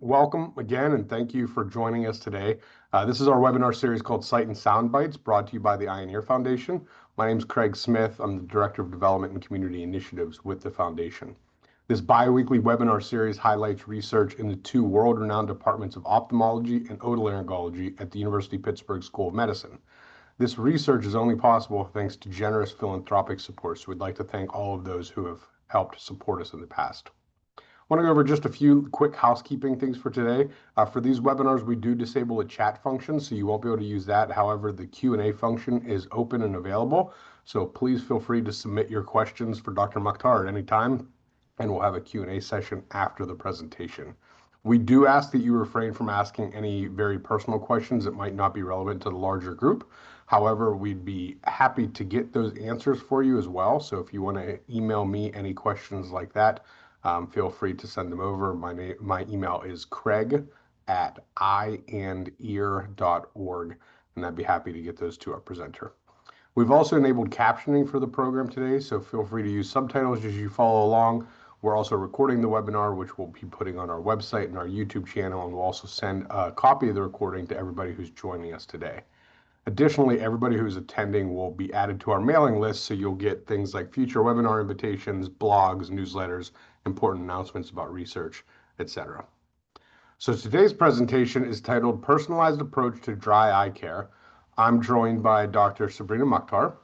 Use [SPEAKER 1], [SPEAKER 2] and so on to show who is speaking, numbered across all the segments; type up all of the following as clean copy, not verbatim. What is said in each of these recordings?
[SPEAKER 1] Welcome again, and thank you for joining us today. This is our webinar series called Sight and Sound Bites, brought to you by the Eye and Ear Foundation. My name is Craig Smith. I'm the Director of Development and Community Initiatives with the Foundation. This bi-weekly webinar series highlights research in the two world-renowned departments of ophthalmology and otolaryngology at the University of Pittsburgh School of Medicine. This research is only possible thanks to generous philanthropic support, so we'd like to thank all of those who have helped support us in the past. I want to go over just a few quick housekeeping things for today. For these webinars, we do disable a chat function, so you won't be able to use that. However, the Q&A function is open and available, so please feel free to submit your questions for Dr. Mukhtar at any time, and we'll have a Q&A session after the presentation. We do ask that you refrain from asking any very personal questions that might not be relevant to the larger group. However, we'd be happy to get those answers for you as well, so if you want to email me any questions like that, feel free to send them over. My email is craig@eyeandear.org, and I'd be happy to get those to our presenter. We've also enabled captioning for the program today, so feel free to use subtitles as you follow along. We're also recording the webinar, which we'll be putting on our website and our YouTube channel, and we'll also send a copy of the recording to everybody who's joining us today. Additionally, everybody who's attending will be added to our mailing list, so you'll get things like future webinar invitations, blogs, newsletters, important announcements about research, etc. So today's presentation is titled Personalized Approach to Dry Eye Care. I'm joined by Dr. Sabrina Mukhtar.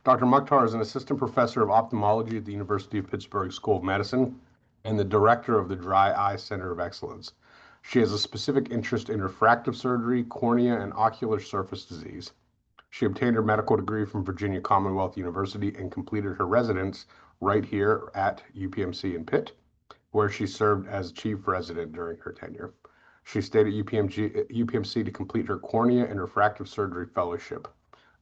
[SPEAKER 1] Dr. Mukhtar is an assistant professor of ophthalmology at the University of Pittsburgh School of Medicine and the director of the Dry Eye Center of Excellence. She has a specific interest in refractive surgery, cornea, and ocular surface disease. She obtained her medical degree from Virginia Commonwealth University and completed her residence right here at UPMC in Pitt, where she served as chief resident during her tenure. She stayed at UPMC to complete her cornea and refractive surgery fellowship.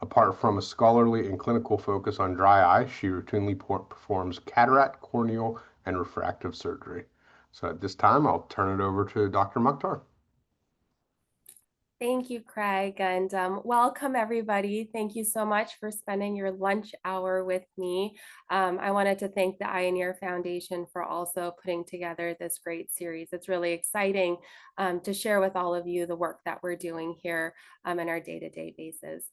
[SPEAKER 1] Apart from a scholarly and clinical focus on dry eye, she routinely performs cataract, corneal, and refractive surgery. So at this time, I'll turn it over to Dr. Mukhtar.
[SPEAKER 2] Thank you, Craig, and welcome everybody. Thank you so much for spending your lunch hour with me. I wanted to thank the Eye and Ear Foundation for also putting together this great series. It's really exciting to share with all of you the work that we're doing here on our day-to-day basis.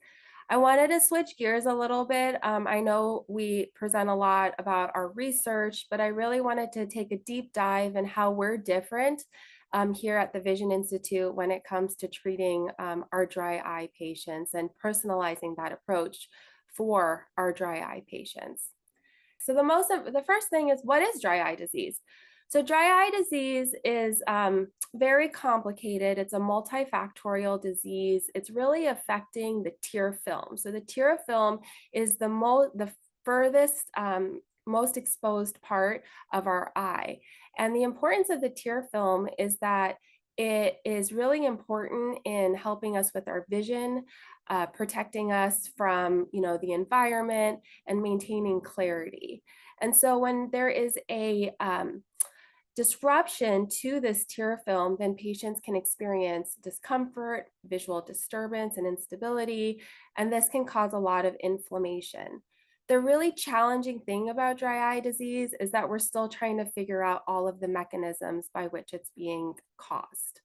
[SPEAKER 2] I wanted to switch gears a little bit. I know we present a lot about our research, but I really wanted to take a deep dive in how we're different here at the Vision Institute when it comes to treating our dry eye patients and personalizing that approach for our dry eye patients. So the first thing is, what is dry eye disease? So dry eye disease is very complicated. It's a multifactorial disease. It's really affecting the tear film. So the tear film is the furthest, most exposed part of our eye. And the importance of the tear film is that it is really important in helping us with our vision, protecting us from, the environment and maintaining clarity. And so when there is a disruption to this tear film, then patients can experience discomfort, visual disturbance, and instability, and this can cause a lot of inflammation. The really challenging thing about dry eye disease is that we're still trying to figure out all of the mechanisms by which it's being caused.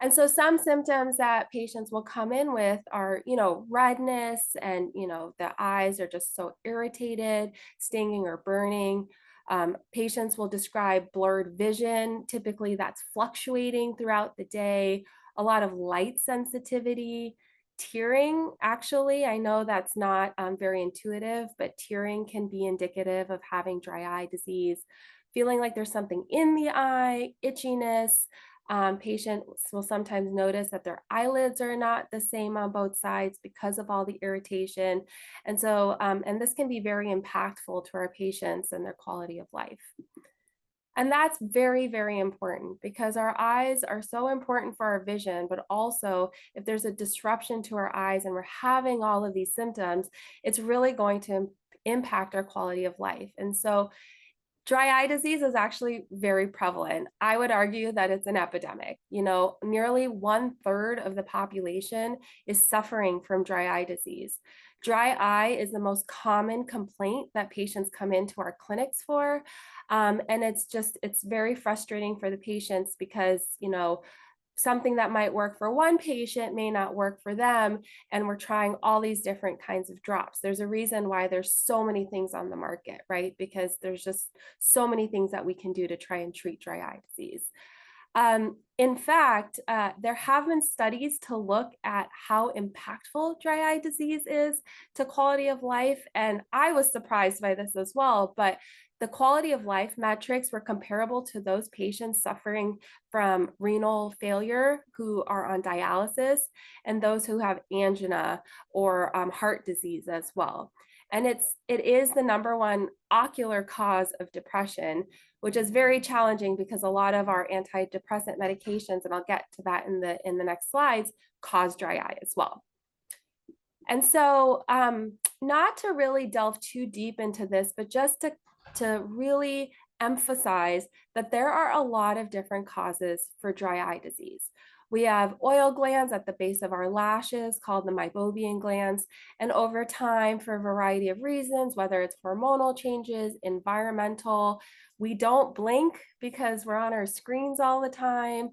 [SPEAKER 2] And so some symptoms that patients will come in with are, redness and, the eyes are just so irritated, stinging or burning. Patients will describe blurred vision. Typically that's fluctuating throughout the day, a lot of light sensitivity, tearing. Actually, I know that's not very intuitive, but tearing can be indicative of having dry eye disease, feeling like there's something in the eye, itchiness. Patients will sometimes notice that their eyelids are not the same on both sides because of all the irritation. And so, and this can be very impactful to our patients and their quality of life. And that's very, very important because our eyes are so important for our vision, but also if there's a disruption to our eyes and we're having all of these symptoms, it's really going to impact our quality of life. And so Dry eye disease is actually very prevalent. I would argue that it's an epidemic. You know, nearly 1/3 of the population is suffering from dry eye disease. Dry eye is the most common complaint that patients come into our clinics for. And it's very frustrating for the patients because, you know, something that might work for one patient may not work for them, and we're trying all these different kinds of drops. There's a reason why there's so many things on the market, right? Because there's just so many things that we can do to try and treat dry eye disease. In fact, there have been studies to look at how impactful dry eye disease is to quality of life, and I was surprised by this as well, but the quality of life metrics were comparable to those patients suffering from renal failure who are on dialysis and those who have angina or heart disease as well. And it is the #1 ocular cause of depression, which is very challenging because a lot of our antidepressant medications, and I'll get to that in the next slides, cause dry eye as well. And so not to really delve too deep into this, but just to really emphasize that there are a lot of different causes for dry eye disease. We have oil glands at the base of our lashes called the meibomian glands. And over time, for a variety of reasons, whether it's hormonal changes, environmental, we don't blink because we're on our screens all the time.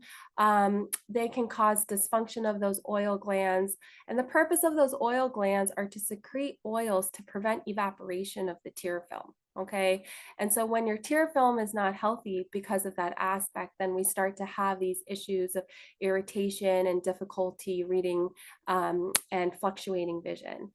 [SPEAKER 2] They can cause dysfunction of those oil glands. And the purpose of those oil glands are to secrete oils to prevent evaporation of the tear film. Okay. And so when your tear film is not healthy because of that aspect, then we start to have these issues of irritation and difficulty reading and fluctuating vision.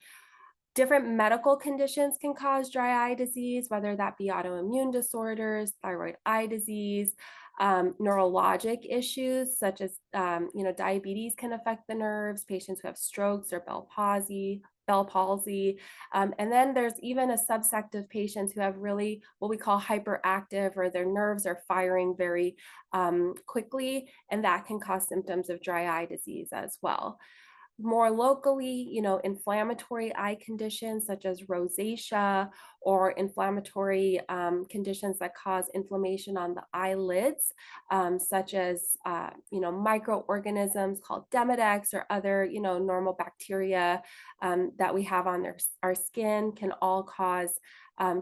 [SPEAKER 2] Different medical conditions can cause dry eye disease, whether that be autoimmune disorders, thyroid eye disease, neurologic issues such as diabetes can affect the nerves, patients who have strokes or Bell palsy. And then there's even a subsect of patients who have really what we call hyperactive, or their nerves are firing very quickly, and that can cause symptoms of dry eye disease as well. More locally, inflammatory eye conditions such as rosacea or inflammatory conditions that cause inflammation on the eyelids, such as, microorganisms called Demodex or other, normal bacteria that we have on our skin can all cause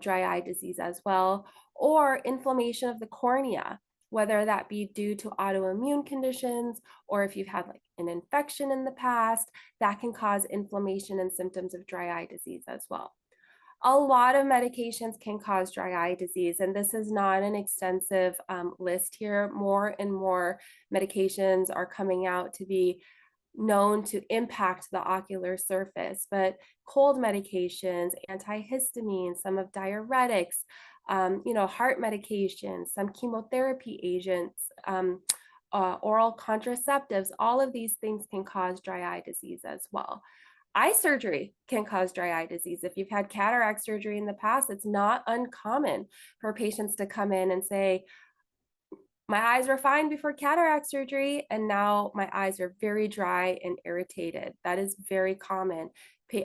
[SPEAKER 2] dry eye disease as well, or inflammation of the cornea, whether that be due to autoimmune conditions or if you've had like an infection in the past, that can cause inflammation and symptoms of dry eye disease as well. A lot of medications can cause dry eye disease, and this is not an extensive list here. More and more medications are coming out to be known to impact the ocular surface, but cold medications, antihistamines, some of diuretics, heart medications, some chemotherapy agents, oral contraceptives, all of these things can cause dry eye disease as well. Eye surgery can cause dry eye disease. If you've had cataract surgery in the past, it's not uncommon for patients to come in and say, my eyes were fine before cataract surgery, and now my eyes are very dry and irritated. That is very common.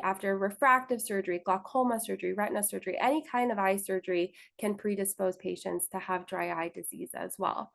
[SPEAKER 2] After refractive surgery, glaucoma surgery, retina surgery, any kind of eye surgery can predispose patients to have dry eye disease as well.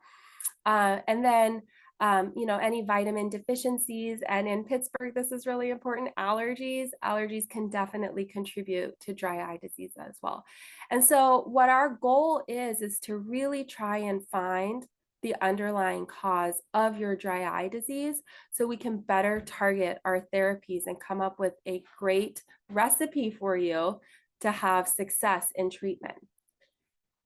[SPEAKER 2] And then, any vitamin deficiencies, and in Pittsburgh, this is really important, allergies. Allergies can definitely contribute to dry eye disease as well. And so what our goal is to really try and find the underlying cause of your dry eye disease so we can better target our therapies and come up with a great recipe for you to have success in treatment.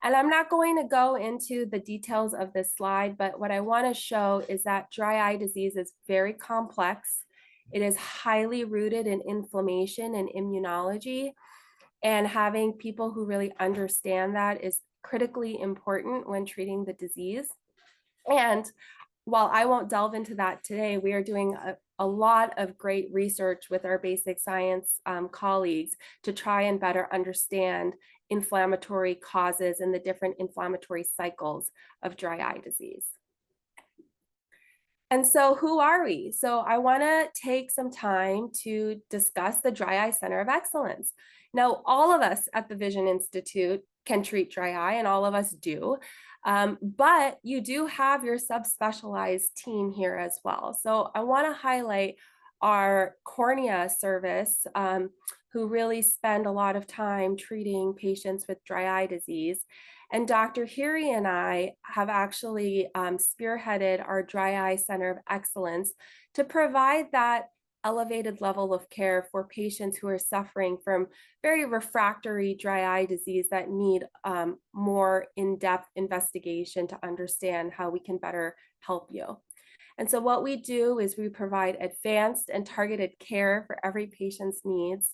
[SPEAKER 2] And I'm not going to go into the details of this slide, but what I want to show is that dry eye disease is very complex. It is highly rooted in inflammation and immunology, and having people who really understand that is critically important when treating the disease. And while I won't delve into that today, we are doing a lot of great research with our basic science colleagues to try and better understand inflammatory causes and the different inflammatory cycles of dry eye disease. And so who are we? So I want to take some time to discuss the Dry Eye Center of Excellence. Now, all of us at the Vision Institute can treat dry eye, and all of us do. But you do have your subspecialized team here as well. So I want to highlight our cornea service, who really spend a lot of time treating patients with dry eye disease. And Dr. Hiri and I have actually spearheaded our Dry Eye Center of Excellence to provide that elevated level of care for patients who are suffering from very refractory dry eye disease that need more in-depth investigation to understand how we can better help you. And so what we do is we provide advanced and targeted care for every patient's needs,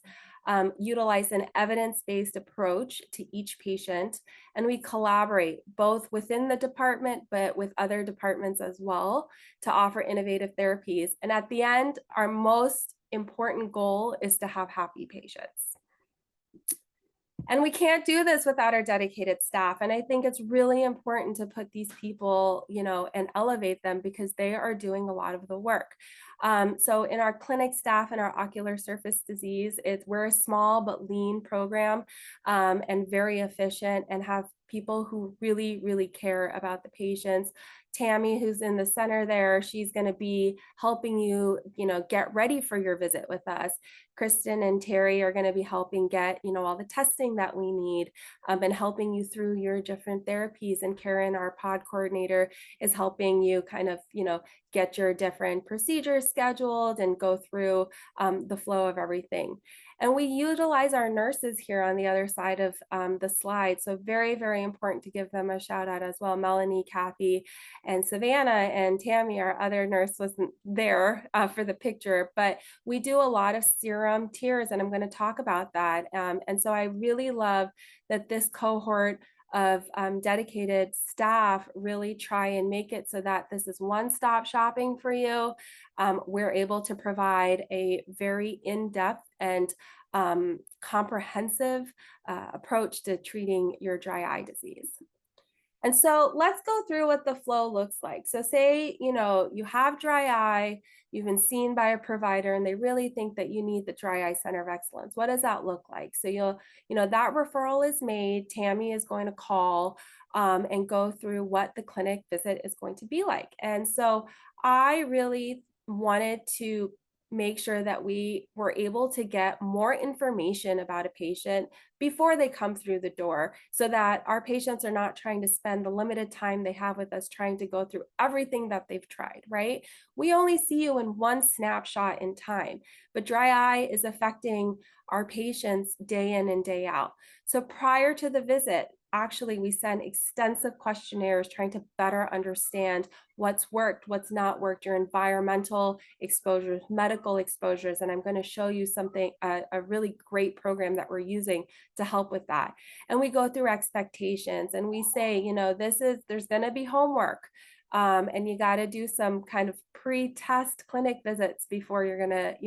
[SPEAKER 2] utilize an evidence-based approach to each patient, and we collaborate both within the department, but with other departments as well to offer innovative therapies. And at the end, our most important goal is to have happy patients. And we can't do this without our dedicated staff. And I think it's really important to put these people, and elevate them because they are doing a lot of the work. So in our clinic staff and our ocular surface disease, we're a small but lean program, and very efficient, and have people who really, really care about the patients. Tammy, who's in the center there, she's going to be helping you, get ready for your visit with us. Kristen and Terry are going to be helping get, all the testing that we need, and helping you through your different therapies. And Karen, our pod coordinator, is helping you kind of, get your different procedures scheduled and go through the flow of everything. And we utilize our nurses here on the other side of the slide. So very, very important to give them a shout out as well. Melanie, Kathy, and Savannah, and Tammy, our other nurse, wasn't there for the picture, but we do a lot of serum tears, and I'm going to talk about that. And so I really love that this cohort of dedicated staff really try and make it so that this is one-stop shopping for you. We're able to provide a very in-depth and comprehensive approach to treating your dry eye disease. And so let's go through what the flow looks like. So say, you have dry eye, you've been seen by a provider, and they really think that you need the Dry Eye Center of Excellence. What does that look like? So that referral is made. Tammy is going to call and go through what the clinic visit is going to be like. And so I really wanted to make sure that we were able to get more information about a patient before they come through the door, so that our patients are not trying to spend the limited time they have with us trying to go through everything that they've tried, right? We only see you in one snapshot in time, but dry eye is affecting our patients day in and day out. So prior to the visit, actually, we send extensive questionnaires trying to better understand what's worked, what's not worked, your environmental exposures, medical exposures. And I'm going to show you something, a really great program that we're using to help with that. And we go through expectations, and we say, there's going to be homework. And you got to do some kind of pre-test clinic visits before you're going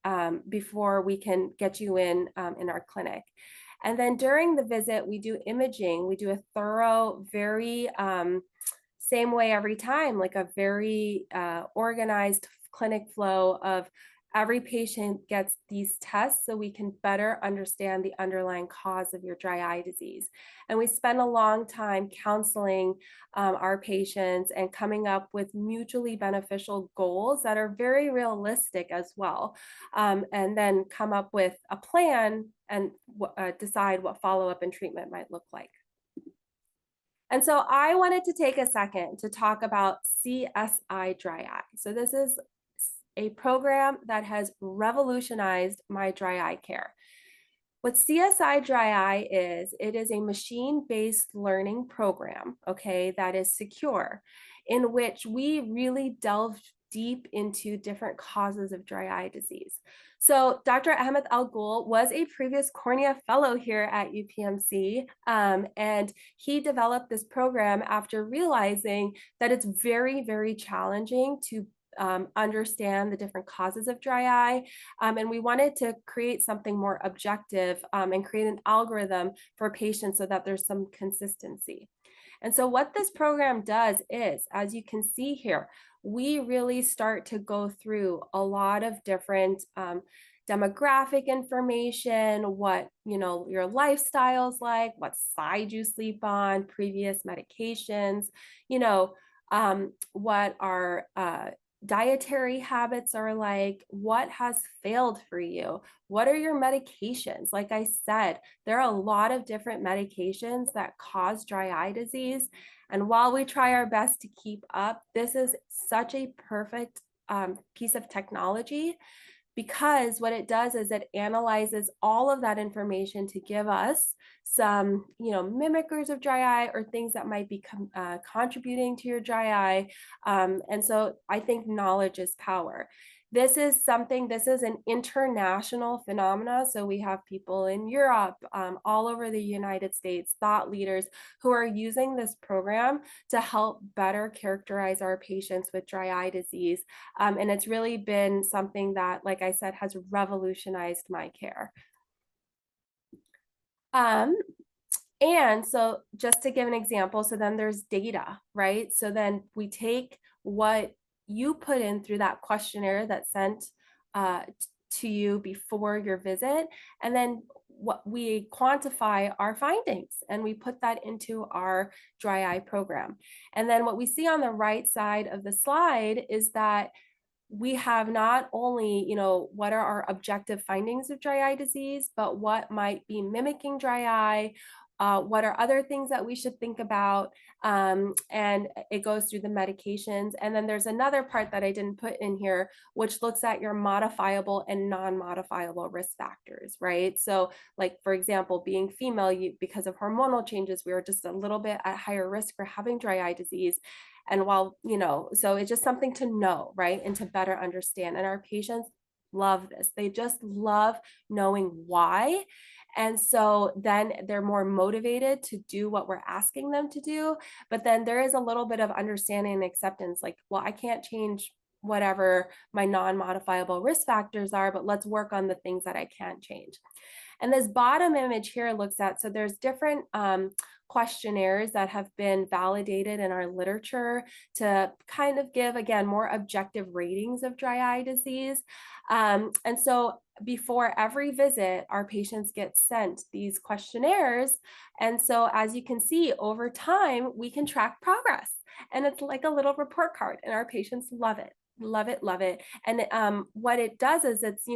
[SPEAKER 2] to, before we can get you in our clinic. And then during the visit, we do imaging. We do a thorough, very same way every time, like a very organized clinic flow of every patient gets these tests so we can better understand the underlying cause of your dry eye disease. And we spend a long time counseling our patients and coming up with mutually beneficial goals that are very realistic as well, and then come up with a plan and decide what follow-up and treatment might look like. And so I wanted to take a second to talk about CSI Dry Eye. So this is a program that has revolutionized my dry eye care. What CSI Dry Eye is, it is a machine-based learning program, okay, that is secure, in which we really delve deep into different causes of dry eye disease. So Dr. Ahmed Al-Ghul was a previous cornea fellow here at UPMC, and he developed this program after realizing that it's very, very challenging to understand the different causes of dry eye. And we wanted to create something more objective and create an algorithm for patients so that there's some consistency. And so what this program does is, as you can see here, we really start to go through a lot of different demographic information, what, your lifestyle's like, what side you sleep on, previous medications, what our dietary habits are like, what has failed for you, what are your medications. Like I said, there are a lot of different medications that cause dry eye disease. And while we try our best to keep up, this is such a perfect piece of technology, because what it does is it analyzes all of that information to give us some, mimickers of dry eye or things that might be contributing to your dry eye. And so I think knowledge is power. This is an international phenomena. So we have people in Europe, all over the United States, thought leaders who are using this program to help better characterize our patients with dry eye disease. And it's really been something that, like I said, has revolutionized my care. And so just to give an example, so then there's data, right? So then we take what you put in through that questionnaire that's sent to you before your visit, and then what we quantify our findings and we put that into our dry eye program. And then what we see on the right side of the slide is that we have not only, what are our objective findings of dry eye disease, but what might be mimicking dry eye, what are other things that we should think about, and it goes through the medications. And then there's another part that I didn't put in here, which looks at your modifiable and non-modifiable risk factors, right? So like, for example, being female, because of hormonal changes, we are just a little bit at higher risk for having dry eye disease. And while, so it's just something to know, right? And to better understand. And our patients love this. They just love knowing why. And so then they're more motivated to do what we're asking them to do. But then there is a little bit of understanding and acceptance, like, well, I can't change whatever my non-modifiable risk factors are, but let's work on the things that I can change. And this bottom image here looks at, so there's different questionnaires that have been validated in our literature to kind of give, again, more objective ratings of dry eye disease. And so before every visit, our patients get sent these questionnaires. And so as you can see, over time, we can track progress. And it's like a little report card, and our patients love it. Love it, love it. And what it does is it's,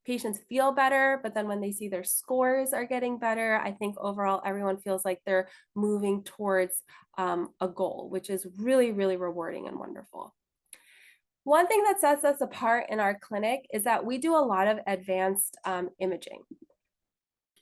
[SPEAKER 2] patients feel better, but then when they see their scores are getting better, I think overall everyone feels like they're moving towards a goal, which is really, really rewarding and wonderful. One thing that sets us apart in our clinic is that we do a lot of advanced imaging.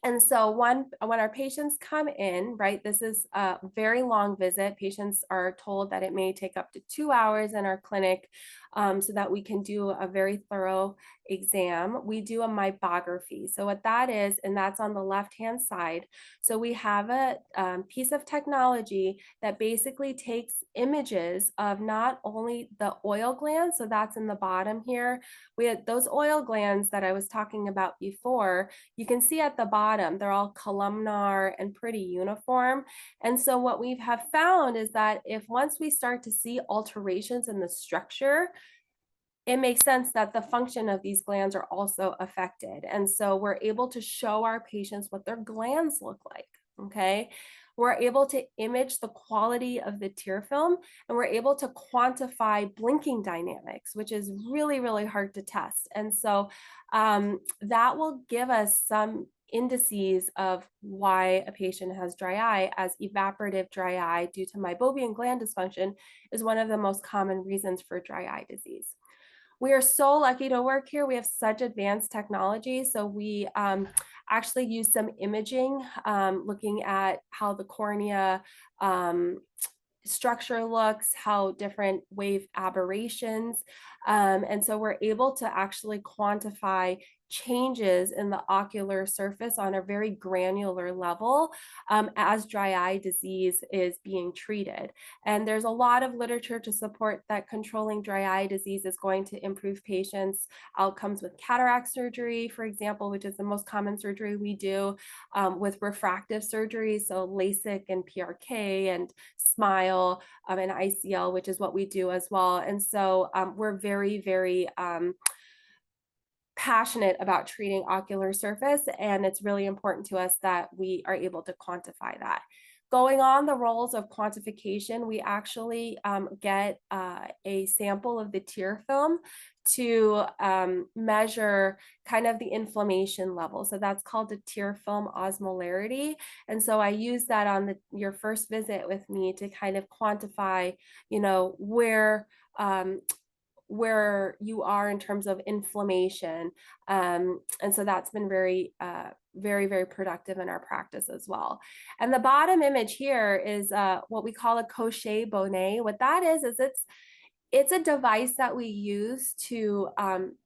[SPEAKER 2] And so when our patients come in, right, this is a very long visit. Patients are told that it may take up to 2 hours in our clinic, so that we can do a very thorough exam. We do a mybography. So what that is, and that's on the left-hand side. So we have a piece of technology that basically takes images of not only the oil glands, so that's in the bottom here. We had those oil glands that I was talking about before. You can see at the bottom, they're all columnar and pretty uniform. And so what we have found is that if once we start to see alterations in the structure, it makes sense that the function of these glands are also affected. And so we're able to show our patients what their glands look like, okay? We're able to image the quality of the tear film, and we're able to quantify blinking dynamics, which is really, really hard to test. And so that will give us some indices of why a patient has dry eye, as evaporative dry eye due to meibomian gland dysfunction is one of the most common reasons for dry eye disease. We are so lucky to work here. We have such advanced technology. So we actually use some imaging, looking at how the cornea structure looks, how different wave aberrations. And so we're able to actually quantify changes in the ocular surface on a very granular level as dry eye disease is being treated. And there's a lot of literature to support that controlling dry eye disease is going to improve patients' outcomes with cataract surgery, for example, which is the most common surgery we do, with refractive surgery, so LASIK and PRK and SMILE and ICL, which is what we do as well. And so we're very, very passionate about treating ocular surface, and it's really important to us that we are able to quantify that. Going on the roles of quantification, we actually get a sample of the tear film to measure kind of the inflammation level. So that's called the tear film osmolarity. And so I use that on your first visit with me to kind of quantify, you know, where you are in terms of inflammation. And so that's been very, very productive in our practice as well. And the bottom image here is what we call a Cochet bonnet. What that is it's a device that we use to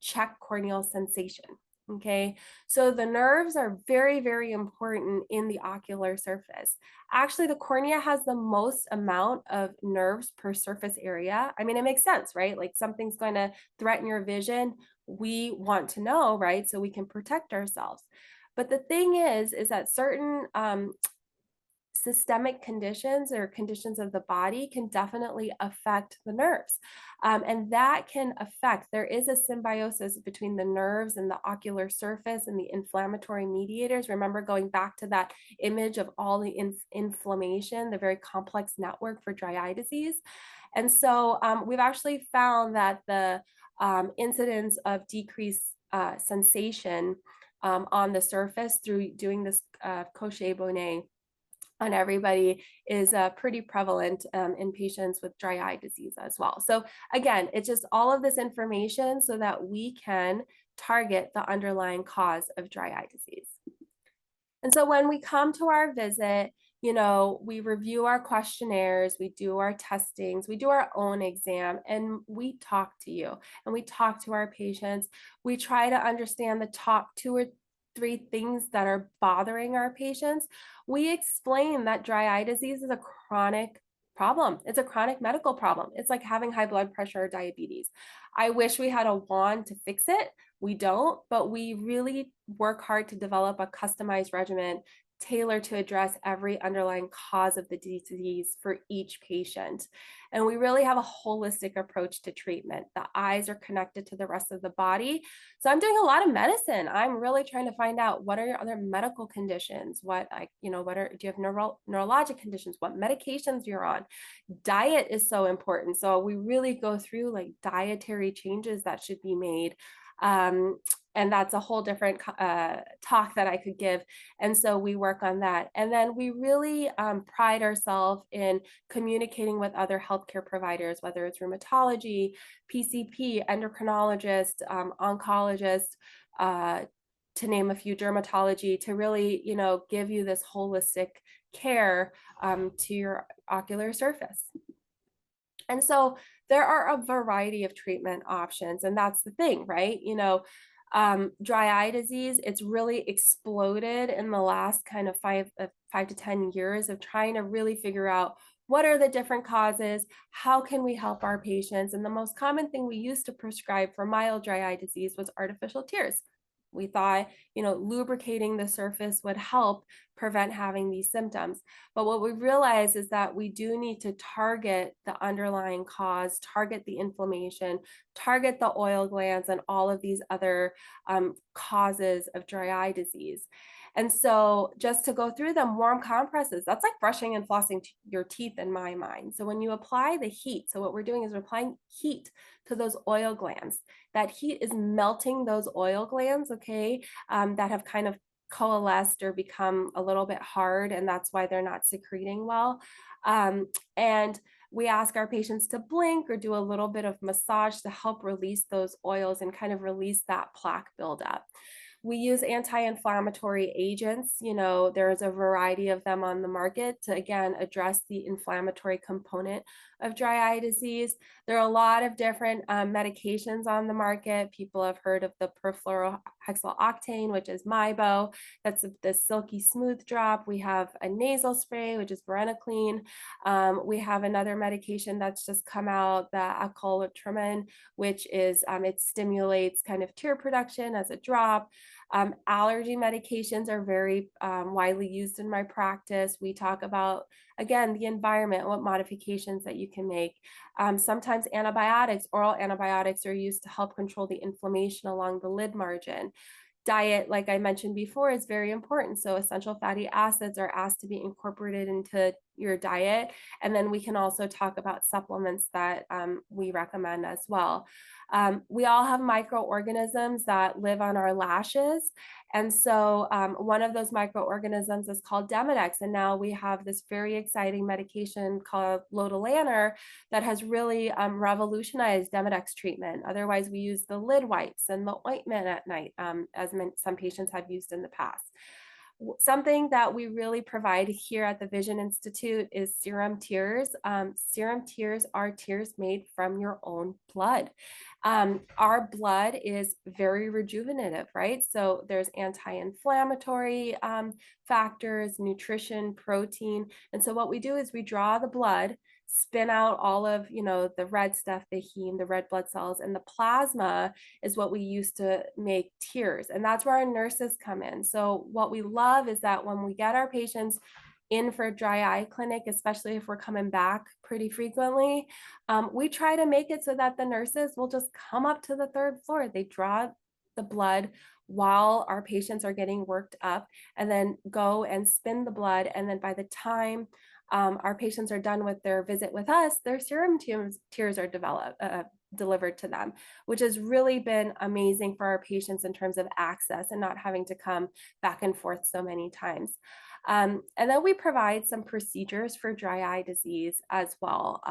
[SPEAKER 2] check corneal sensation. Okay, so the nerves are very important in the ocular surface. Actually, the cornea has the most amount of nerves per surface area. I mean, it makes sense, right? Like something's going to threaten your vision. We want to know, right? So we can protect ourselves. But the thing is that certain systemic conditions or conditions of the body can definitely affect the nerves. And that can affect, there is a symbiosis between the nerves and the ocular surface and the inflammatory mediators. Remember going back to that image of all the inflammation, the very complex network for dry eye disease. And so we've actually found that the incidence of decreased sensation on the surface through doing this Cochet bonnet on everybody is pretty prevalent in patients with dry eye disease as well. So again, it's just all of this information so that we can target the underlying cause of dry eye disease. And so when we come to our visit, you know, we review our questionnaires, we do our testings, we do our own exam, and we talk to you and we talk to our patients. We try to understand the top 2 or 3 things that are bothering our patients. We explain that dry eye disease is a chronic problem. It's a chronic medical problem. It's like having high blood pressure or diabetes. I wish we had a wand to fix it. We don't, but we really work hard to develop a customized regimen tailored to address every underlying cause of the disease for each patient. And we really have a holistic approach to treatment. The eyes are connected to the rest of the body. So I'm doing a lot of medicine. I'm really trying to find out what are your other medical conditions? Do you have neurologic conditions? What medications you're on? Diet is so important. So we really go through like dietary changes that should be made. And that's a whole different talk that I could give. And so we work on that. And then we really pride ourselves in communicating with other healthcare providers, whether it's rheumatology, PCP, endocrinologist, oncologist, to name a few, dermatology, to really, you know, give you this holistic care to your ocular surface. And so there are a variety of treatment options, and that's the thing, right? You know, dry eye disease, it's really exploded in the last kind of 5 to 10 years of trying to really figure out what are the different causes, how can we help our patients? And the most common thing we used to prescribe for mild dry eye disease was artificial tears. We thought, you know, lubricating the surface would help prevent having these symptoms. But what we realized is that we do need to target the underlying cause, target the inflammation, target the oil glands and all of these other causes of dry eye disease. And so just to go through them, warm compresses, that's like brushing and flossing your teeth in my mind. So when you apply the heat, so what we're doing is we're applying heat to those oil glands. That heat is melting those oil glands, okay, that have kind of coalesced or become a little bit hard, and that's why they're not secreting well. And we ask our patients to blink or do a little bit of massage to help release those oils and kind of release that plaque buildup. We use anti-inflammatory agents. You know, there's a variety of them on the market to, again, address the inflammatory component of dry eye disease. There are a lot of different medications on the market. People have heard of the perfluorohexyl which is Mibo. That's the silky smooth drop. We have a nasal spray, which is varenicline. We have another medication that's just come out, the acalabrutinib, which is, it stimulates kind of tear production as a drop. Allergy medications are very widely used in my practice. We talk about, again, the environment, what modifications that you can make. Sometimes antibiotics, oral antibiotics are used to help control the inflammation along the lid margin. Diet, like I mentioned before, is very important. So essential fatty acids are asked to be incorporated into your diet. And then we can also talk about supplements that we recommend as well. We all have microorganisms that live on our lashes. And so one of those microorganisms is called Demodex. And now we have this very exciting medication called lotilaner that has really revolutionized Demodex treatment. Otherwise, we use the lid wipes and the ointment at night, as some patients have used in the past. Something that we really provide here at the Vision Institute is serum tears. Serum tears are tears made from your own blood. Our blood is very rejuvenative, right? So there's anti-inflammatory factors, nutrition, protein. And so what we do is we draw the blood, spin out all of, the red stuff, the heme, the red blood cells, and the plasma is what we use to make tears. And that's where our nurses come in. So what we love is that when we get our patients in for a dry eye clinic, especially if we're coming back pretty frequently, we try to make it so that the nurses will just come up to the third floor. They draw the blood while our patients are getting worked up and then go and spin the blood. And then by the time our patients are done with their visit with us, their serum tears are delivered to them, which has really been amazing for our patients in terms of access and not having to come back and forth so many times. And then we provide some procedures for dry eye disease as well.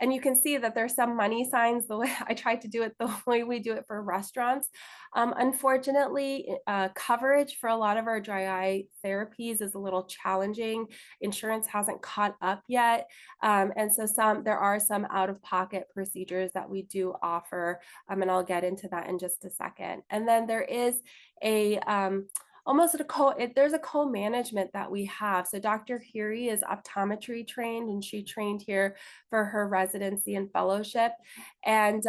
[SPEAKER 2] And you can see that there's some money signs the way I tried to do it the way we do it for restaurants. Unfortunately, coverage for a lot of our dry eye therapies is a little challenging. Insurance hasn't caught up yet. And so there are some out-of-pocket procedures that we do offer. And I'll get into that in just a second. And then there is there's a co-management that we have. So Dr. Hiri is optometry trained, and she trained here for her residency and fellowship. And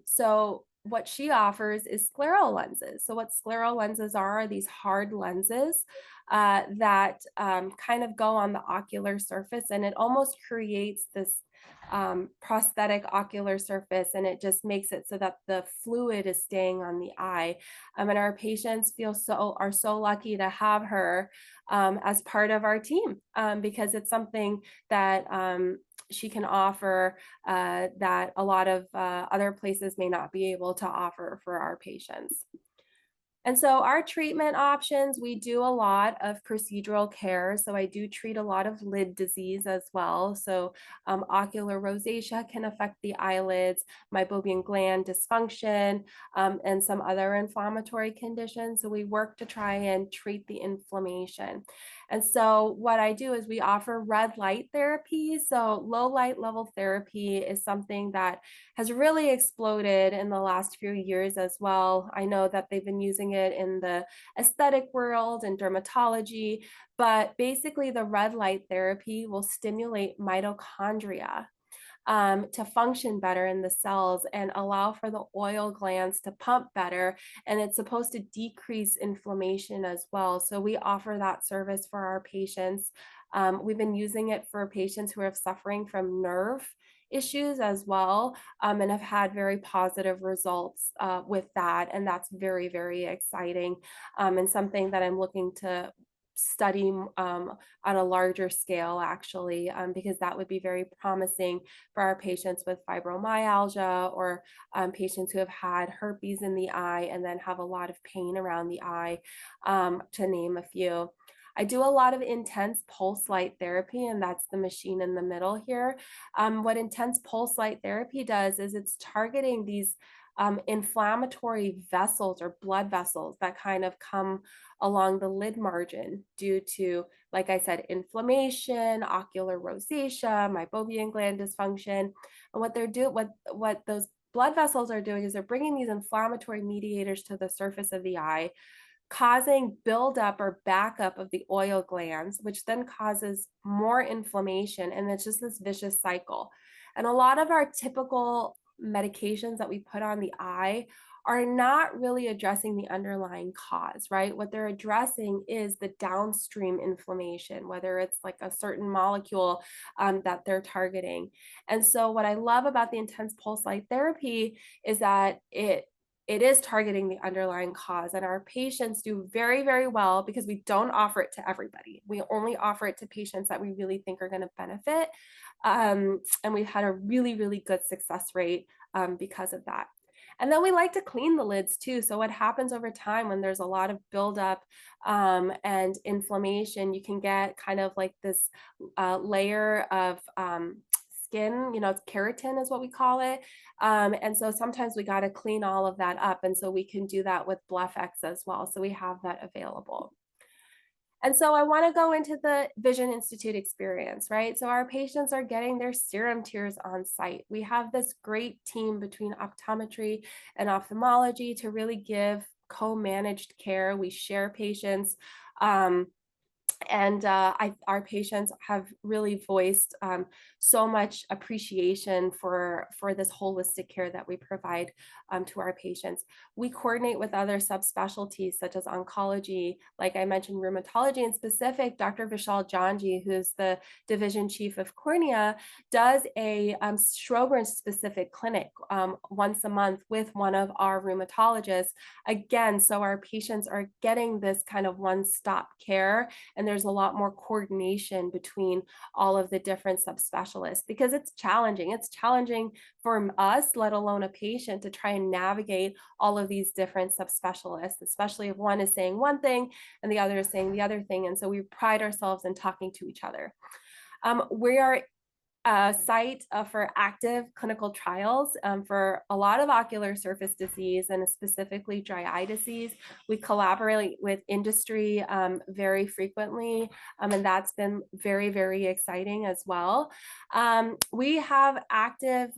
[SPEAKER 2] so what she offers is scleral lenses. So what scleral lenses are these hard lenses that kind of go on the ocular surface, and it almost creates this prosthetic ocular surface, and it just makes it so that the fluid is staying on the eye. And our patients are so lucky to have her as part of our team because it's something that she can offer that a lot of other places may not be able to offer for our patients. And so our treatment options, we do a lot of procedural care. So I do treat a lot of lid disease as well. So ocular rosacea can affect the eyelids, meibomian gland dysfunction, and some other inflammatory conditions. So we work to try and treat the inflammation. And so what I do is we offer red light therapy. So low light level therapy is something that has really exploded in the last few years as well. I know that they've been using it in the aesthetic world and dermatology, but basically the red light therapy will stimulate mitochondria to function better in the cells and allow for the oil glands to pump better. And it's supposed to decrease inflammation as well. So we offer that service for our patients. We've been using it for patients who are suffering from nerve issues as well, and have had very positive results with that. And that's very, very exciting, and something that I'm looking to study on a larger scale, actually, because that would be very promising for our patients with fibromyalgia or patients who have had herpes in the eye and then have a lot of pain around the eye, to name a few. I do a lot of intense pulse light therapy, and that's the machine in the middle here. What intense pulse light therapy does is it's targeting these inflammatory vessels or blood vessels that kind of come along the lid margin due to, like I said, inflammation, ocular rosacea, meibomian gland dysfunction. And what those blood vessels are doing is they're bringing these inflammatory mediators to the surface of the eye, causing buildup or backup of the oil glands, which then causes more inflammation. And it's just this vicious cycle. And a lot of our typical medications that we put on the eye are not really addressing the underlying cause, right? What they're addressing is the downstream inflammation, whether it's like a certain molecule that they're targeting. And so what I love about the intense pulse light therapy is that it is targeting the underlying cause, and our patients do very, very well because we don't offer it to everybody. We only offer it to patients that we really think are going to benefit. And we've had a really, really good success rate because of that. And then we like to clean the lids too. So what happens over time when there's a lot of buildup and inflammation, you can get kind of like this layer of skin, it's keratin is what we call it. And so sometimes we got to clean all of that up. And so we can do that with BluffX as well. So we have that available. And so I want to go into the Vision Institute experience, right? So our patients are getting their serum tears on site. We have this great team between optometry and ophthalmology to really give co-managed care. We share patients. And our patients have really voiced so much appreciation for this holistic care that we provide to our patients. We coordinate with other subspecialties such as oncology, like I mentioned, rheumatology in specific. Dr. Vishal Janji, who's the division chief of Cornea, does a Sjogren's specific clinic once a month with one of our rheumatologists. Again, so our patients are getting this kind of one-stop care, and there's a lot more coordination between all of the different subspecialists because it's challenging. It's challenging for us, let alone a patient, to try and navigate all of these different subspecialists, especially if one is saying one thing and the other is saying the other thing. And so we pride ourselves in talking to each other. We are a site for active clinical trials for a lot of ocular surface disease and specifically dry eye disease. We collaborate with industry very frequently, and that's been very, very exciting as well. We have active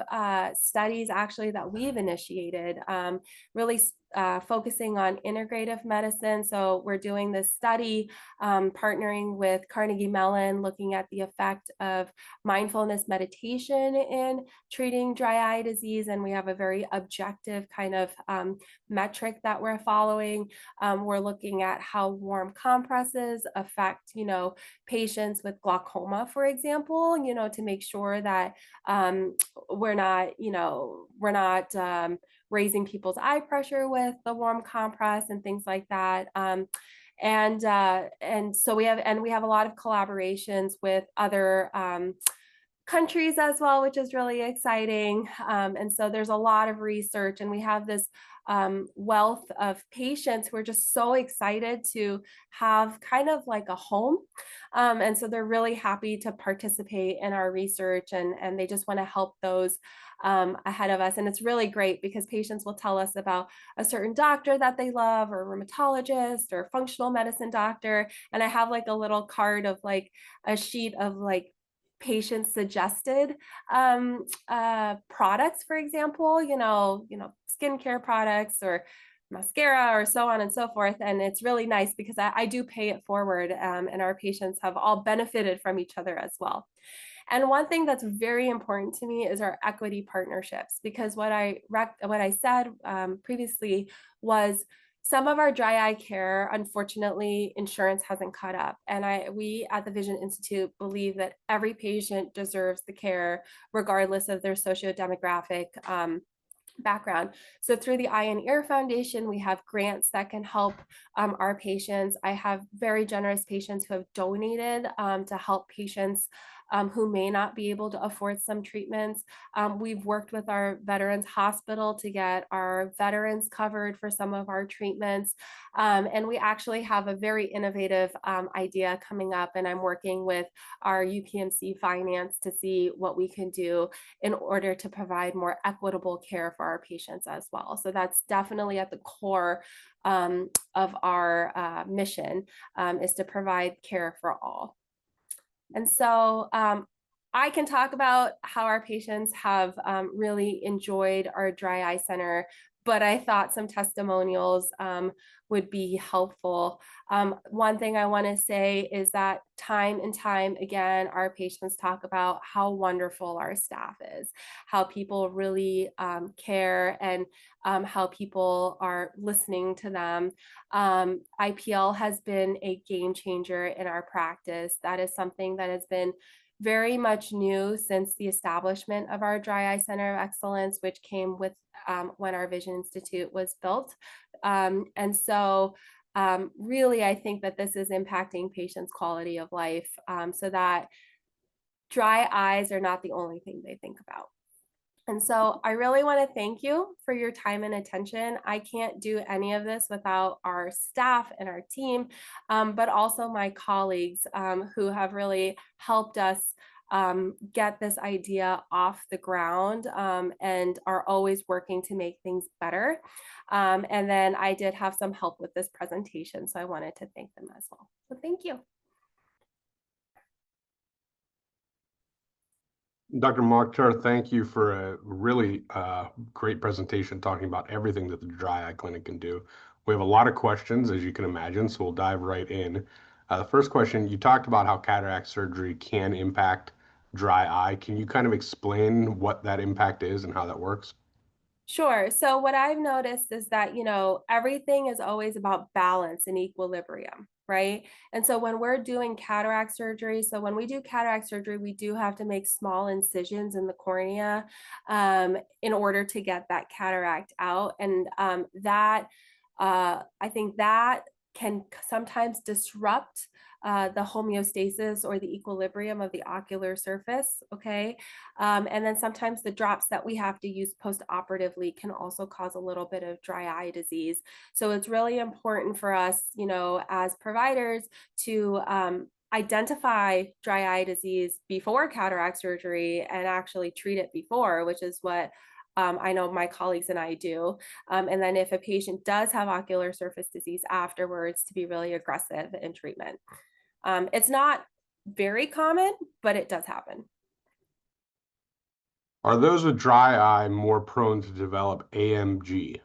[SPEAKER 2] studies actually that we've initiated, really focusing on integrative medicine. So we're doing this study partnering with Carnegie Mellon, looking at the effect of mindfulness meditation in treating dry eye disease. And we have a very objective kind of metric that we're following. We're looking at how warm compresses affect, patients with glaucoma, for example, to make sure that we're not raising people's eye pressure with the warm compress and things like that. And so we have a lot of collaborations with other countries as well, which is really exciting. And so there's a lot of research, and we have this wealth of patients who are just so excited to have kind of like a home. And so they're really happy to participate in our research, and they just want to help those ahead of us. And it's really great because patients will tell us about a certain doctor that they love, or a rheumatologist or functional medicine doctor. And I have like a little card of like a sheet of like patient suggested products, for example, skincare products or mascara or so on and so forth. And it's really nice because I do pay it forward, and our patients have all benefited from each other as well. And one thing that's very important to me is our equity partnerships, because what I said previously was some of our dry eye care, unfortunately, insurance hasn't caught up. And we at the Vision Institute believe that every patient deserves the care regardless of their sociodemographic background. So through the Eye and Ear Foundation, we have grants that can help our patients. I have very generous patients who have donated to help patients who may not be able to afford some treatments. We've worked with our Veterans Hospital to get our veterans covered for some of our treatments. And we actually have a very innovative idea coming up, and I'm working with our UPMC finance to see what we can do in order to provide more equitable care for our patients as well. So that's definitely at the core of our mission, is to provide care for all. And so I can talk about how our patients have really enjoyed our dry eye center, but I thought some testimonials would be helpful. One thing I want to say is that time and time again, our patients talk about how wonderful our staff is, how people really care, and how people are listening to them. IPL has been a game changer in our practice. That is something that has been very much new since the establishment of our Dry Eye Center of Excellence, which came with when our Vision Institute was built. And so really, I think that this is impacting patients' quality of life, so that dry eyes are not the only thing they think about. And so I really want to thank you for your time and attention. I can't do any of this without our staff and our team, but also my colleagues who have really helped us get this idea off the ground and are always working to make things better. And then I did have some help with this presentation, so I wanted to thank them as well. So thank you.
[SPEAKER 1] Dr. Mukhtar, thank you for a really great presentation talking about everything that the dry eye clinic can do. We have a lot of questions, as you can imagine, so we'll dive right in. The first question, you talked about how cataract surgery can impact dry eye. Can you kind of explain what that impact is and how that works?
[SPEAKER 2] Sure. So what I've noticed is that, everything is always about balance and equilibrium, right? And so when we're doing cataract surgery, so when we do cataract surgery, we do have to make small incisions in the cornea in order to get that cataract out. And I think that can sometimes disrupt the homeostasis or the equilibrium of the ocular surface, okay? And then sometimes the drops that we have to use post-operatively can also cause a little bit of dry eye disease. So it's really important for us, as providers to identify dry eye disease before cataract surgery and actually treat it before, which is what I know my colleagues and I do. And then if a patient does have ocular surface disease afterwards, to be really aggressive in treatment. It's not very common, but it does happen.
[SPEAKER 1] Are those with dry eye more prone to develop AMG?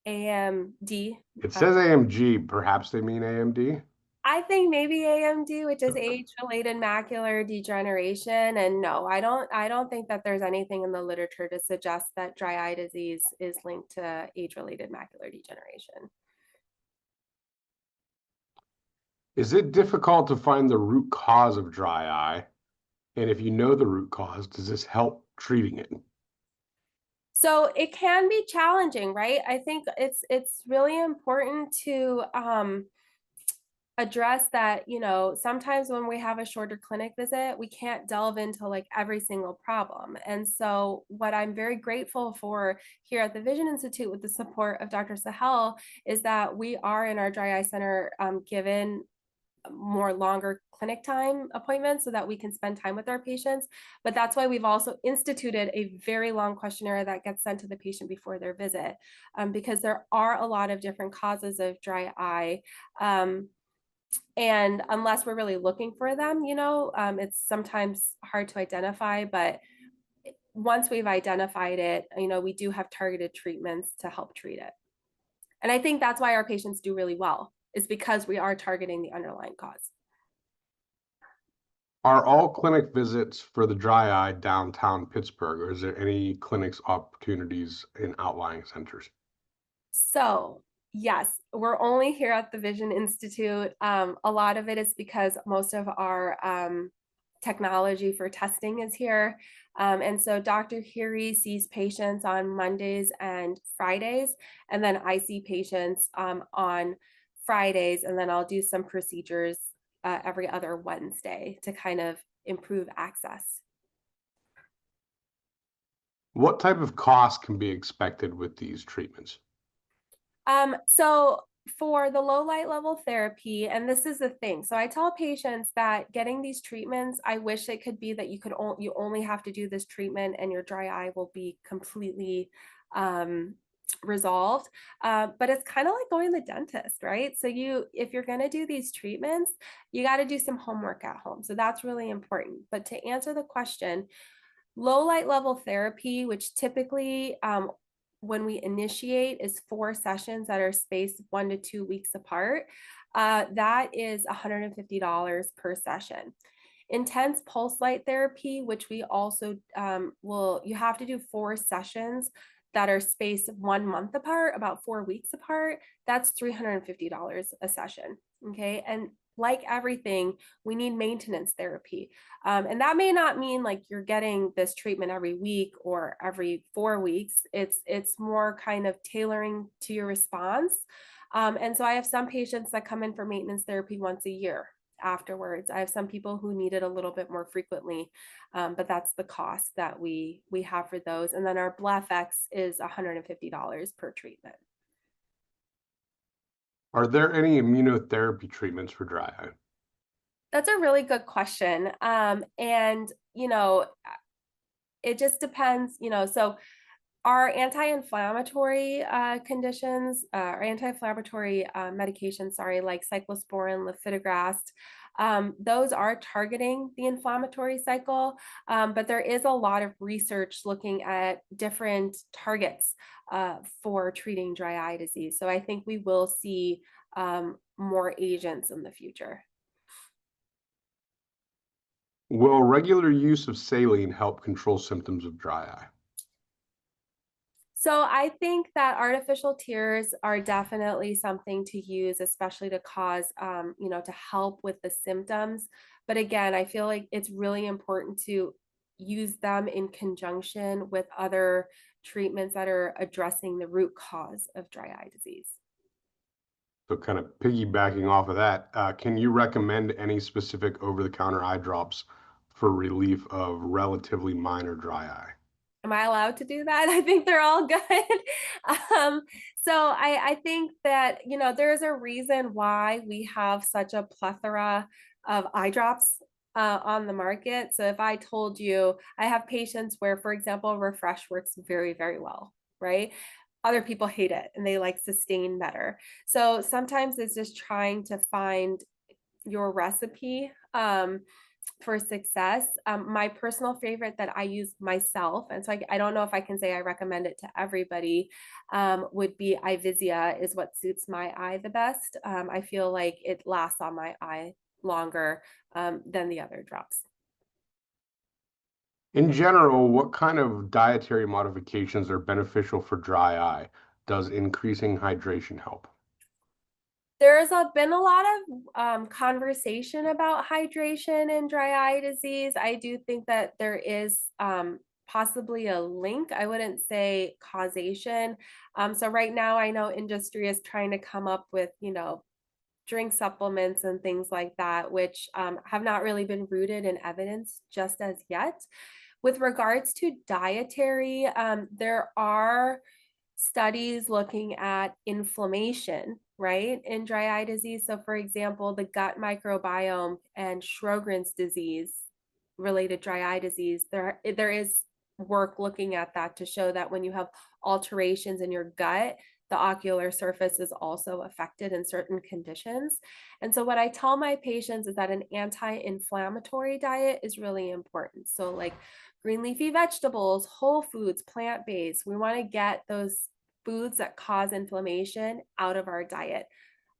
[SPEAKER 2] AMD.
[SPEAKER 1] It says AMG, perhaps they mean AMD?
[SPEAKER 2] I think maybe AMD, which is age-related macular degeneration. And no, I don't think that there's anything in the literature to suggest that dry eye disease is linked to age-related macular degeneration.
[SPEAKER 1] Is it difficult to find the root cause of dry eye? And if you know the root cause, does this help treating it?
[SPEAKER 2] So it can be challenging, right? I think it's really important to address that, sometimes when we have a shorter clinic visit, we can't delve into like every single problem. And so what I'm very grateful for here at the Vision Institute with the support of Dr. Sahel is that we are in our dry eye center given more longer clinic time appointments so that we can spend time with our patients. But that's why we've also instituted a very long questionnaire that gets sent to the patient before their visit, because there are a lot of different causes of dry eye. And unless we're really looking for them, it's sometimes hard to identify, but once we've identified it, we do have targeted treatments to help treat it. And I think that's why our patients do really well, is because we are targeting the underlying cause.
[SPEAKER 1] Are all clinic visits for the dry eye downtown Pittsburgh, or is there any clinics opportunities in outlying centers?
[SPEAKER 2] So yes, we're only here at the Vision Institute. A lot of it is because most of our technology for testing is here. And so Dr. Hiri sees patients on Mondays and Fridays, and then I see patients on Fridays, and then I'll do some procedures every other Wednesday to kind of improve access.
[SPEAKER 1] What type of cost can be expected with these treatments?
[SPEAKER 2] So for the low light level therapy, and this is the thing, so I tell patients that getting these treatments, I wish it could be that you only have to do this treatment and your dry eye will be completely resolved. But it's kind of like going to the dentist, right? So if you're going to do these treatments, you got to do some homework at home. So that's really important. But to answer the question, low light level therapy, which typically when we initiate is 4 sessions that are spaced 1 to 2 weeks apart. That is $150 per session. Intense pulse light therapy, which we also you have to do 4 sessions that are spaced 1 month apart, about 4 weeks apart. That's $350 a session. Okay. And like everything, we need maintenance therapy. And that may not mean like you're getting this treatment every week or every 4 weeks. It's more kind of tailoring to your response. And so I have some patients that come in for maintenance therapy once a year afterwards. I have some people who need it a little bit more frequently, but that's the cost that we have for those. And then our BlephX is $150 per treatment.
[SPEAKER 1] Are there any immunotherapy treatments for dry eye?
[SPEAKER 2] That's a really good question. And, it just depends, so our anti-inflammatory conditions, or anti-inflammatory medications, like cyclosporin, lifitegrast, those are targeting the inflammatory cycle, but there is a lot of research looking at different targets for treating dry eye disease. So I think we will see more agents in the future.
[SPEAKER 1] Will regular use of saline help control symptoms of dry eye?
[SPEAKER 2] So I think that artificial tears are definitely something to use, especially to cause, to help with the symptoms. But again, I feel like it's really important to use them in conjunction with other treatments that are addressing the root cause of dry eye disease.
[SPEAKER 1] So kind of piggybacking off of that, can you recommend any specific over-the-counter eye drops for relief of relatively minor dry eye?
[SPEAKER 2] Am I allowed to do that? I think they're all good. um, so I think that, there's a reason why we have such a plethora of eye drops on the market. So if I told you, I have patients where, for example, Refresh works very, very well, right? Other people hate it and they like Sustain better. So sometimes it's just trying to find your recipe for success. My personal favorite that I use myself, and so I don't know if I can say I recommend it to everybody, would be Ivisia is what suits my eye the best. I feel like it lasts on my eye longer than the other drops.
[SPEAKER 1] In general, what kind of dietary modifications are beneficial for dry eye? Does increasing hydration help?
[SPEAKER 2] There's been a lot of conversation about hydration in dry eye disease. I do think that there is possibly a link. I wouldn't say causation. So right now, I know industry is trying to come up with, drink supplements and things like that, which have not really been rooted in evidence just as yet. With regards to dietary, there are studies looking at inflammation, right, in dry eye disease. So, for example, the gut microbiome and Sjogren's disease related dry eye disease, there is work looking at that to show that when you have alterations in your gut, the ocular surface is also affected in certain conditions. And so, what I tell my patients is that an anti inflammatory diet is really important. So, like green leafy vegetables, whole foods, plant based, we want to get those foods that cause inflammation out of our diet.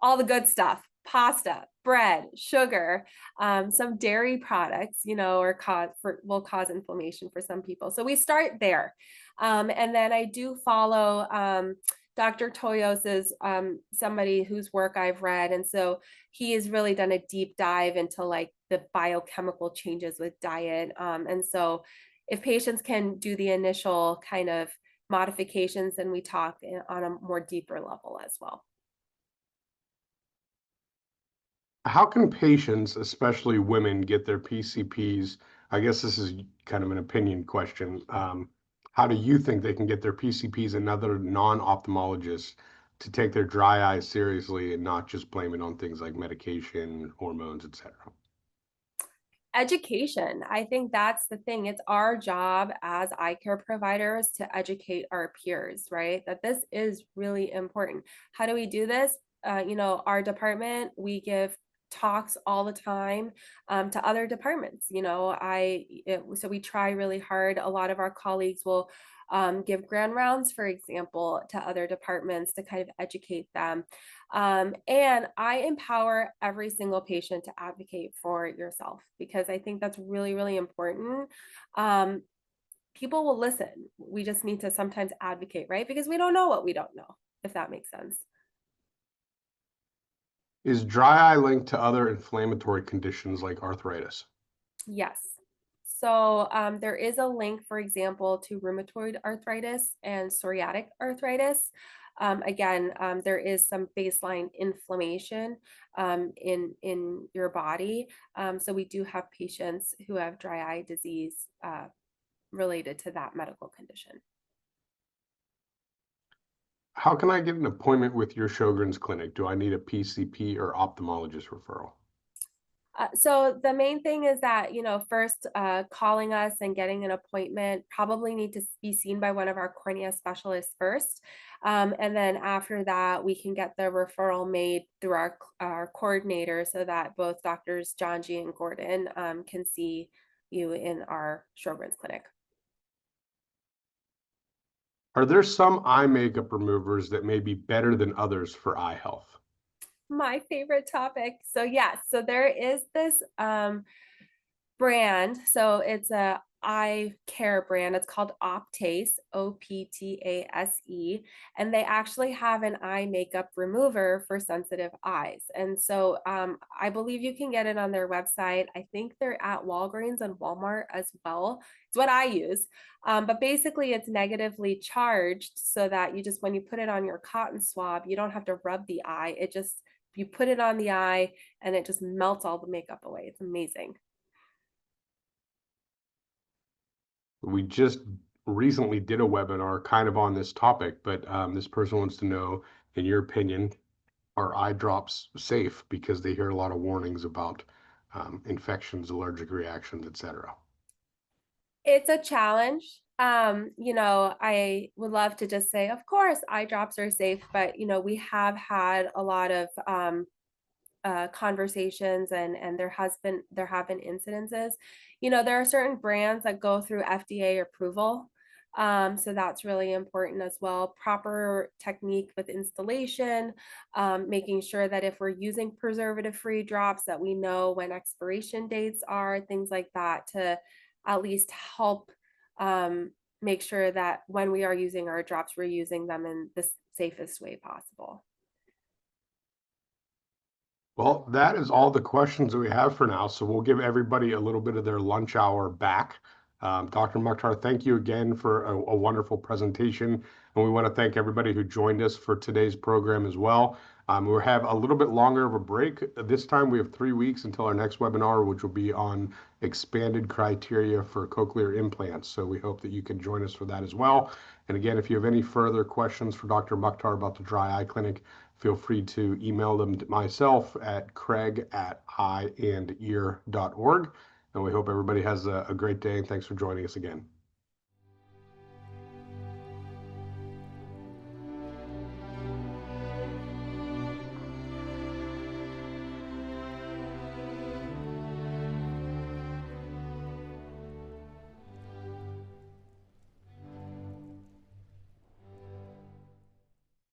[SPEAKER 2] All the good stuff, pasta, bread, sugar, some dairy products, will cause inflammation for some people. So we start there. And then I do follow Dr. Toyos is somebody whose work I've read. And so he has really done a deep dive into like the biochemical changes with diet. And so if patients can do the initial kind of modifications, then we talk on a more deeper level as well.
[SPEAKER 1] How can patients, especially women, get their PCPs? I guess this is kind of an opinion question. How do you think they can get their PCPs and other non-ophthalmologists to take their dry eye seriously and not just blame it on things like medication, hormones, etc.?
[SPEAKER 2] Education. I think that's the thing. It's our job as eye care providers to educate our peers, right? That this is really important. How do we do this? Our department, we give talks all the time to other departments. So we try really hard. A lot of our colleagues will give grand rounds, for example, to other departments to kind of educate them. And I empower every single patient to advocate for yourself because I think that's really, really important. People will listen. We just need to sometimes advocate, right? Because we don't know what we don't know, if that makes sense.
[SPEAKER 1] Is dry eye linked to other inflammatory conditions like arthritis?
[SPEAKER 2] Yes. So there is a link, for example, to rheumatoid arthritis and psoriatic arthritis. There is some baseline inflammation in your body. So we do have patients who have dry eye disease related to that medical condition.
[SPEAKER 1] How can I get an appointment with your Sjogren's clinic? Do I need a PCP or ophthalmologist referral?
[SPEAKER 2] So the main thing is that, first calling us and getting an appointment, probably need to be seen by one of our cornea specialists first. And then after that, we can get the referral made through our coordinator so that both doctors John G. and Gordon can see you in our Sjogren's clinic.
[SPEAKER 1] Are there some eye makeup removers that may be better than others for eye health?
[SPEAKER 2] My favorite topic. So yes, so there is this brand. So it's a eye care brand. It's called Optase, Optase, and they actually have an eye makeup remover for sensitive eyes. And so I believe you can get it on their website. I think they're at Walgreens and Walmart as well. It's what I use. But basically it's negatively charged so that you just, when you put it on your cotton swab, you don't have to rub the eye. You put it on the eye and it just melts all the makeup away. It's amazing.
[SPEAKER 1] We just recently did a webinar kind of on this topic, but this person wants to know, in your opinion, are eye drops safe? Because they hear a lot of warnings about infections, allergic reactions, etc.
[SPEAKER 2] It's a challenge. I would love to just say, of course, eye drops are safe, but we have had a lot of conversations and there have been incidences. There are certain brands that go through FDA approval. So that's really important as well. Proper technique with installation, making sure that if we're using preservative-free drops that we know when expiration dates are, things like that, to at least help make sure that when we are using our drops, we're using them in the safest way possible.
[SPEAKER 1] Well, that is all the questions that we have for now. So we'll give everybody a little bit of their lunch hour back. Dr. Mukhtar, thank you again for a wonderful presentation. And we want to thank everybody who joined us for today's program as well. We'll have a little bit longer of a break. This time we have 3 weeks until our next webinar, which will be on expanded criteria for cochlear implants. So we hope that you can join us for that as well. And again, if you have any further questions for Dr. Mukhtar about the dry eye clinic, feel free to email them to myself at craig@eyeandear.org. And we hope everybody has a great day. And thanks for joining us again.